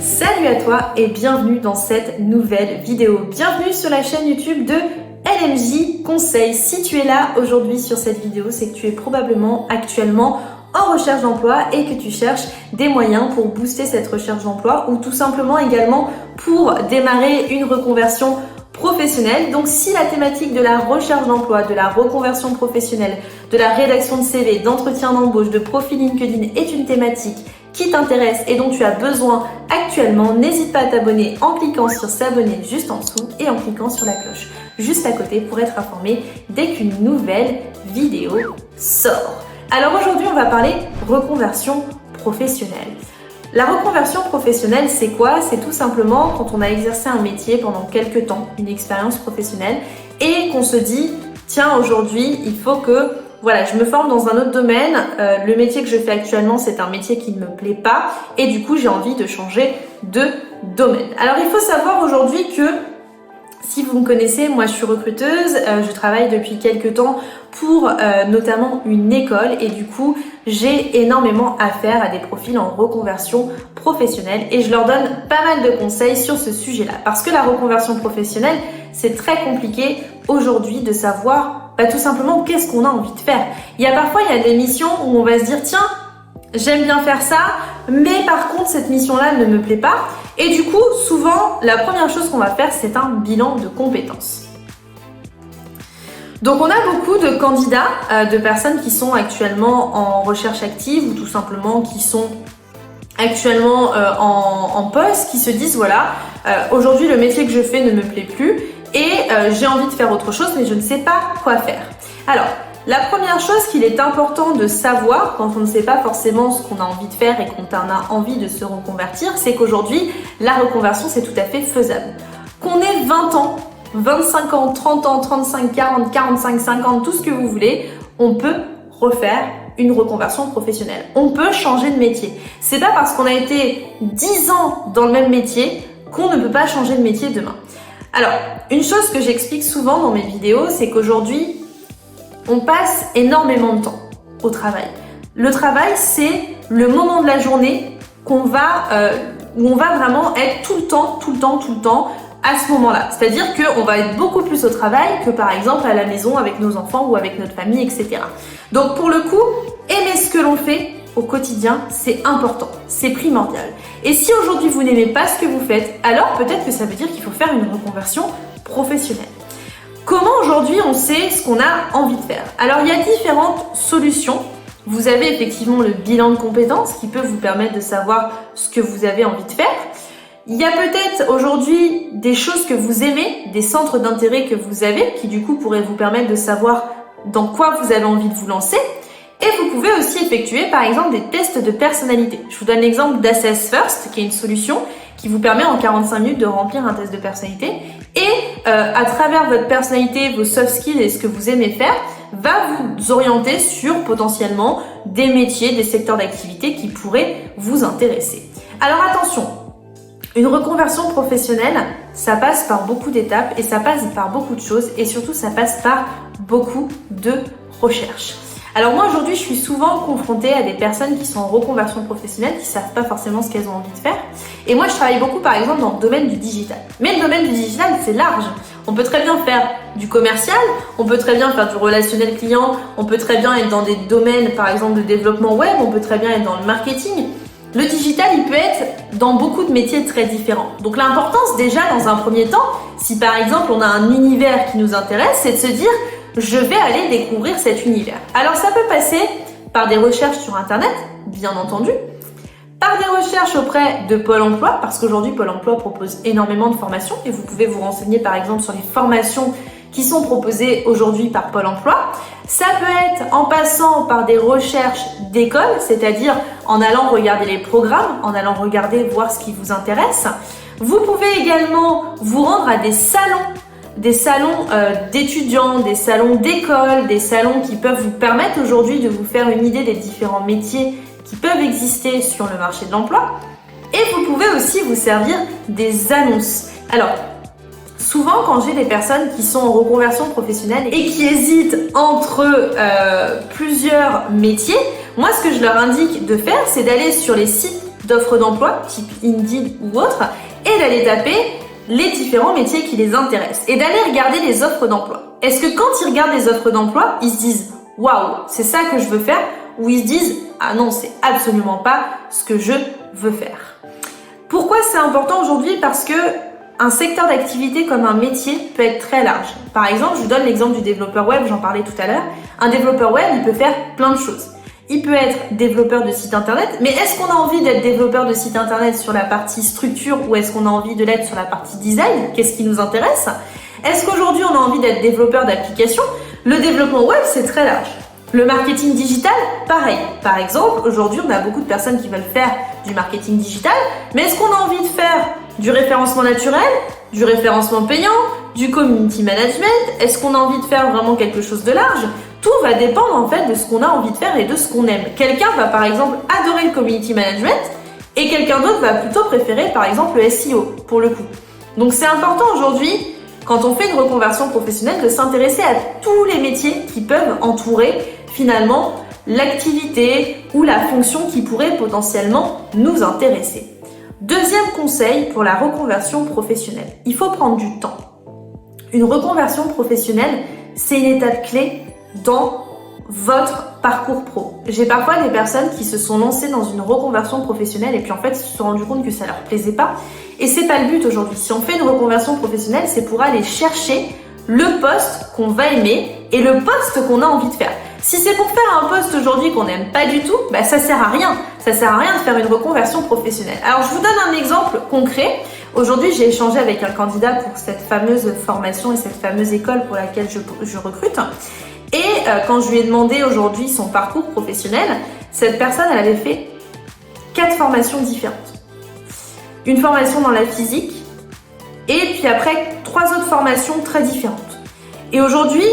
Salut à toi et bienvenue dans cette nouvelle vidéo. Bienvenue sur la chaîne YouTube de LMJ Conseil. Si tu es là aujourd'hui sur cette vidéo, c'est que tu es probablement actuellement en recherche d'emploi et que tu cherches des moyens pour booster cette recherche d'emploi ou tout simplement également pour démarrer une reconversion professionnelle. Donc si la thématique de la recherche d'emploi, de la reconversion professionnelle, de la rédaction de CV, d'entretien d'embauche, de profil LinkedIn est une thématique qui t'intéresse et dont tu as besoin actuellement, n'hésite pas à t'abonner en cliquant sur s'abonner juste en dessous et en cliquant sur la cloche juste à côté pour être informé dès qu'une nouvelle vidéo sort. Alors aujourd'hui, on va parler reconversion professionnelle. La reconversion professionnelle, c'est quoi? C'est tout simplement quand on a exercé un métier pendant quelques temps, une expérience professionnelle, et qu'on se dit, tiens, aujourd'hui, il faut que je me forme dans un autre domaine. Le métier que je fais actuellement, c'est un métier qui ne me plaît pas, et du coup, j'ai envie de changer de domaine. Alors, il faut savoir aujourd'hui que si vous me connaissez, moi je suis recruteuse, je travaille depuis quelques temps pour notamment une école et du coup j'ai énormément affaire à des profils en reconversion professionnelle et je leur donne pas mal de conseils sur ce sujet-là parce que la reconversion professionnelle c'est très compliqué aujourd'hui de savoir tout simplement qu'est-ce qu'on a envie de faire. Il y a des missions où on va se dire tiens, j'aime bien faire ça, mais par contre cette mission-là ne me plaît pas. Et du coup, souvent, la première chose qu'on va faire, c'est un bilan de compétences. Donc on a beaucoup de candidats, de personnes qui sont actuellement en recherche active ou tout simplement qui sont actuellement en poste, qui se disent voilà, aujourd'hui le métier que je fais ne me plaît plus et j'ai envie de faire autre chose mais je ne sais pas quoi faire. Alors, la première chose qu'il est important de savoir quand on ne sait pas forcément ce qu'on a envie de faire et qu'on a envie de se reconvertir, c'est qu'aujourd'hui, la reconversion, c'est tout à fait faisable. Qu'on ait 20 ans, 25 ans, 30 ans, 35, 40, 45, 50, tout ce que vous voulez, on peut refaire une reconversion professionnelle. On peut changer de métier. C'est pas parce qu'on a été 10 ans dans le même métier qu'on ne peut pas changer de métier demain. Alors, une chose que j'explique souvent dans mes vidéos, c'est qu'aujourd'hui, on passe énormément de temps au travail. Le travail, c'est le moment de la journée où on va vraiment être tout le temps à ce moment-là. C'est-à-dire qu'on va être beaucoup plus au travail que par exemple à la maison avec nos enfants ou avec notre famille, etc. Donc pour le coup, aimer ce que l'on fait au quotidien, c'est important, c'est primordial. Et si aujourd'hui vous n'aimez pas ce que vous faites, alors peut-être que ça veut dire qu'il faut faire une reconversion professionnelle. Comment aujourd'hui on sait ce qu'on a envie de faire? Alors il y a différentes solutions. Vous avez effectivement le bilan de compétences qui peut vous permettre de savoir ce que vous avez envie de faire. Il y a peut-être aujourd'hui des choses que vous aimez, des centres d'intérêt que vous avez qui du coup pourraient vous permettre de savoir dans quoi vous avez envie de vous lancer. Et vous pouvez aussi effectuer par exemple des tests de personnalité. Je vous donne l'exemple d'Assess First qui est une solution qui vous permet en 45 minutes de remplir un test de personnalité et à travers votre personnalité, vos soft skills et ce que vous aimez faire, va vous orienter sur potentiellement des métiers, des secteurs d'activité qui pourraient vous intéresser. Alors attention, une reconversion professionnelle, ça passe par beaucoup d'étapes et ça passe par beaucoup de choses et surtout ça passe par beaucoup de recherche. Alors moi aujourd'hui je suis souvent confrontée à des personnes qui sont en reconversion professionnelle, qui ne savent pas forcément ce qu'elles ont envie de faire. Et moi je travaille beaucoup par exemple dans le domaine du digital. Mais le domaine du digital c'est large. On peut très bien faire du commercial, on peut très bien faire du relationnel client, on peut très bien être dans des domaines par exemple de développement web, on peut très bien être dans le marketing. Le digital il peut être dans beaucoup de métiers très différents. Donc l'importance déjà dans un premier temps, si par exemple on a un univers qui nous intéresse, c'est de se dire je vais aller découvrir cet univers. Alors ça peut passer par des recherches sur internet, bien entendu, par des recherches auprès de Pôle emploi, parce qu'aujourd'hui Pôle emploi propose énormément de formations et vous pouvez vous renseigner par exemple sur les formations qui sont proposées aujourd'hui par Pôle emploi. Ça peut être en passant par des recherches d'école, c'est-à-dire en allant regarder les programmes, en allant regarder, voir ce qui vous intéresse. Vous pouvez également vous rendre à des salons d'étudiants, des salons d'école, des salons qui peuvent vous permettre aujourd'hui de vous faire une idée des différents métiers qui peuvent exister sur le marché de l'emploi. Et vous pouvez aussi vous servir des annonces. Alors, souvent quand j'ai des personnes qui sont en reconversion professionnelle et qui hésitent entre plusieurs métiers, moi ce que je leur indique de faire, c'est d'aller sur les sites d'offres d'emploi, type Indeed ou autre, et d'aller taper les différents métiers qui les intéressent et d'aller regarder les offres d'emploi. Est-ce que quand ils regardent les offres d'emploi, ils se disent « Waouh, c'est ça que je veux faire » ou ils se disent « Ah non, c'est absolument pas ce que je veux faire ». Pourquoi c'est important aujourd'hui? Parce que un secteur d'activité comme un métier peut être très large. Par exemple, je vous donne l'exemple du développeur web, j'en parlais tout à l'heure. Un développeur web, il peut faire plein de choses. Il peut être développeur de site internet, mais est-ce qu'on a envie d'être développeur de site internet sur la partie structure ou est-ce qu'on a envie de l'être sur la partie design? Qu'est-ce qui nous intéresse? Est-ce qu'aujourd'hui on a envie d'être développeur d'application? Le développement web, c'est très large. Le marketing digital, pareil. Par exemple, aujourd'hui on a beaucoup de personnes qui veulent faire du marketing digital, mais est-ce qu'on a envie de faire du référencement naturel, du référencement payant, du community management? Est-ce qu'on a envie de faire vraiment quelque chose de large? Tout va dépendre en fait de ce qu'on a envie de faire et de ce qu'on aime. Quelqu'un va par exemple adorer le community management et quelqu'un d'autre va plutôt préférer par exemple le SEO pour le coup. Donc c'est important aujourd'hui, quand on fait une reconversion professionnelle, de s'intéresser à tous les métiers qui peuvent entourer finalement l'activité ou la fonction qui pourrait potentiellement nous intéresser. Deuxième conseil pour la reconversion professionnelle, il faut prendre du temps. Une reconversion professionnelle, c'est une étape clé dans votre parcours pro. J'ai parfois des personnes qui se sont lancées dans une reconversion professionnelle et puis en fait ils se sont rendus compte que ça leur plaisait pas. Et c'est pas le but aujourd'hui. Si on fait une reconversion professionnelle, c'est pour aller chercher le poste qu'on va aimer et le poste qu'on a envie de faire. Si c'est pour faire un poste aujourd'hui qu'on n'aime pas du tout, bah ça sert à rien. Ça sert à rien de faire une reconversion professionnelle. Alors je vous donne un exemple concret. Aujourd'hui, j'ai échangé avec un candidat pour cette fameuse formation et cette fameuse école pour laquelle je recrute. Et quand je lui ai demandé aujourd'hui son parcours professionnel, cette personne, elle avait fait 4 formations différentes. Une formation dans la physique et puis après 3 autres formations très différentes. Et aujourd'hui,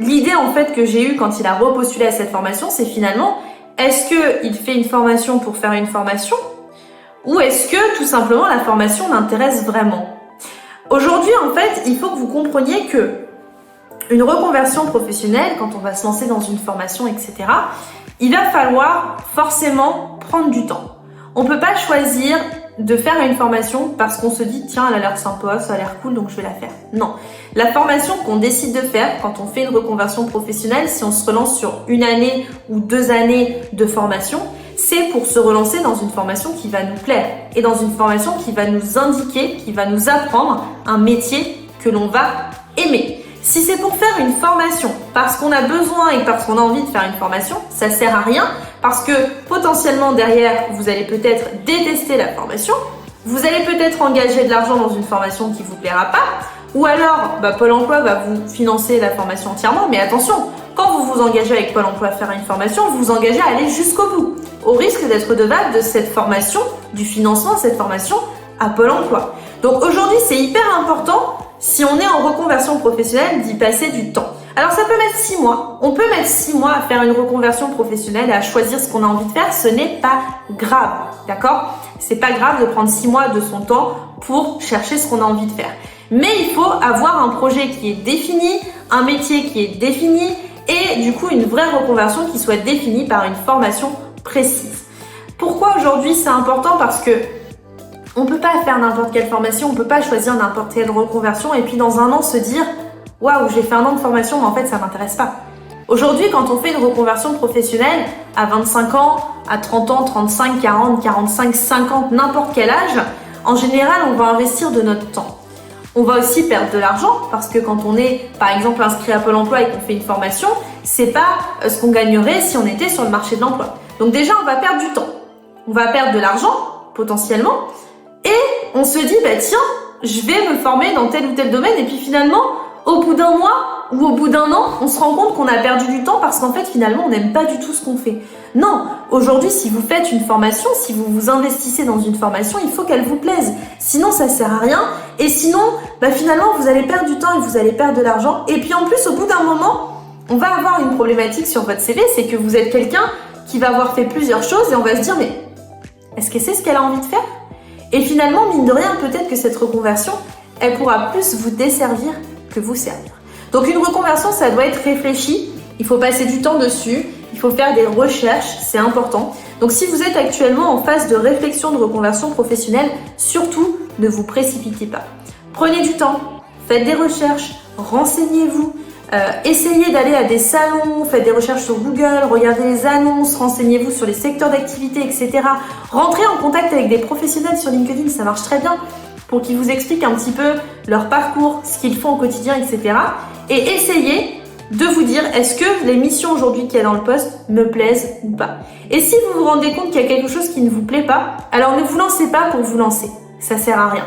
l'idée en fait que j'ai eue quand il a repostulé à cette formation, c'est finalement, est-ce qu'il fait une formation pour faire une formation ou est-ce que tout simplement la formation l'intéresse vraiment? Aujourd'hui, en fait, il faut que vous compreniez que une reconversion professionnelle, quand on va se lancer dans une formation, etc., il va falloir forcément prendre du temps. On ne peut pas choisir de faire une formation parce qu'on se dit tiens, elle a l'air sympa, ça a l'air cool, donc je vais la faire. Non. La formation qu'on décide de faire quand on fait une reconversion professionnelle, si on se relance sur 1 année ou 2 années de formation, c'est pour se relancer dans une formation qui va nous plaire et dans une formation qui va nous indiquer, qui va nous apprendre un métier que l'on va aimer. Si c'est pour faire une formation parce qu'on a besoin et parce qu'on a envie de faire une formation, ça sert à rien parce que potentiellement derrière, vous allez peut-être détester la formation, vous allez peut-être engager de l'argent dans une formation qui vous plaira pas, ou alors Pôle emploi va vous financer la formation entièrement, mais attention, quand vous vous engagez avec Pôle emploi à faire une formation, vous vous engagez à aller jusqu'au bout, au risque d'être redevable de cette formation, du financement de cette formation à Pôle emploi. Donc aujourd'hui, c'est hyper important, si on est en reconversion professionnelle, d'y passer du temps. Alors ça peut mettre 6 mois. On peut mettre 6 mois à faire une reconversion professionnelle et à choisir ce qu'on a envie de faire. Ce n'est pas grave, d'accord? C'est pas grave de prendre 6 mois de son temps pour chercher ce qu'on a envie de faire. Mais il faut avoir un projet qui est défini, un métier qui est défini et du coup une vraie reconversion qui soit définie par une formation précise. Pourquoi aujourd'hui c'est important? Parce que on peut pas faire n'importe quelle formation, on peut pas choisir n'importe quelle reconversion et puis dans 1 an se dire « Waouh, j'ai fait 1 an de formation, mais en fait ça m'intéresse pas ». Aujourd'hui, quand on fait une reconversion professionnelle à 25 ans, à 30 ans, 35, 40, 45, 50, n'importe quel âge, en général, on va investir de notre temps. On va aussi perdre de l'argent parce que quand on est, par exemple, inscrit à Pôle emploi et qu'on fait une formation, c'est pas ce qu'on gagnerait si on était sur le marché de l'emploi. Donc déjà, on va perdre du temps. On va perdre de l'argent, potentiellement, et on se dit, tiens, je vais me former dans tel ou tel domaine et puis finalement, au bout d'1 mois ou au bout d'1 an, on se rend compte qu'on a perdu du temps parce qu'en fait, finalement, on n'aime pas du tout ce qu'on fait. Non, aujourd'hui, si vous faites une formation, si vous vous investissez dans une formation, il faut qu'elle vous plaise. Sinon, ça sert à rien. Et sinon, finalement, vous allez perdre du temps et vous allez perdre de l'argent. Et puis en plus, au bout d'un moment, on va avoir une problématique sur votre CV, c'est que vous êtes quelqu'un qui va avoir fait plusieurs choses et on va se dire, mais est-ce que c'est ce qu'elle a envie de faire? Et finalement, mine de rien, peut-être que cette reconversion, elle pourra plus vous desservir que vous servir. Donc une reconversion, ça doit être réfléchi, il faut passer du temps dessus, il faut faire des recherches, c'est important. Donc si vous êtes actuellement en phase de réflexion de reconversion professionnelle, surtout ne vous précipitez pas. Prenez du temps, faites des recherches, renseignez-vous, essayez d'aller à des salons, faites des recherches sur Google, regardez les annonces, renseignez-vous sur les secteurs d'activité, etc. Rentrez en contact avec des professionnels sur LinkedIn, ça marche très bien, pour qu'ils vous expliquent un petit peu leur parcours, ce qu'ils font au quotidien, etc. Et essayez de vous dire, est-ce que les missions aujourd'hui qu'il y a dans le poste me plaisent ou pas? Et si vous vous rendez compte qu'il y a quelque chose qui ne vous plaît pas, alors ne vous lancez pas pour vous lancer, ça sert à rien.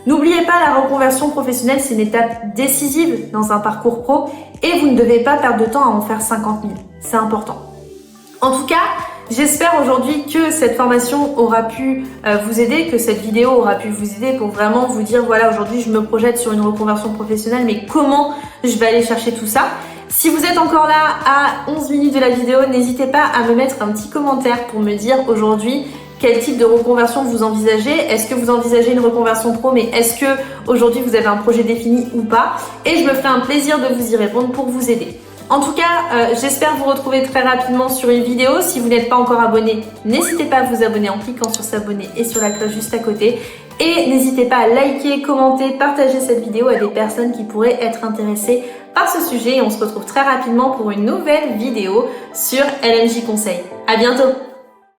N'oubliez pas, la reconversion professionnelle, c'est une étape décisive dans un parcours pro et vous ne devez pas perdre de temps à en faire 50 000. C'est important. En tout cas, j'espère aujourd'hui que cette formation aura pu vous aider, que cette vidéo aura pu vous aider pour vraiment vous dire, voilà, aujourd'hui je me projette sur une reconversion professionnelle, mais comment je vais aller chercher tout ça? Si vous êtes encore là à 11 minutes de la vidéo, n'hésitez pas à me mettre un petit commentaire pour me dire aujourd'hui quel type de reconversion vous envisagez. Est-ce que vous envisagez une reconversion pro, mais est-ce que aujourd'hui vous avez un projet défini ou pas? Et je me ferai un plaisir de vous y répondre pour vous aider. En tout cas, j'espère vous retrouver très rapidement sur une vidéo. Si vous n'êtes pas encore abonné, n'hésitez pas à vous abonner en cliquant sur s'abonner et sur la cloche juste à côté. Et n'hésitez pas à liker, commenter, partager cette vidéo à des personnes qui pourraient être intéressées par ce sujet. Et on se retrouve très rapidement pour une nouvelle vidéo sur LMJ Conseil. À bientôt!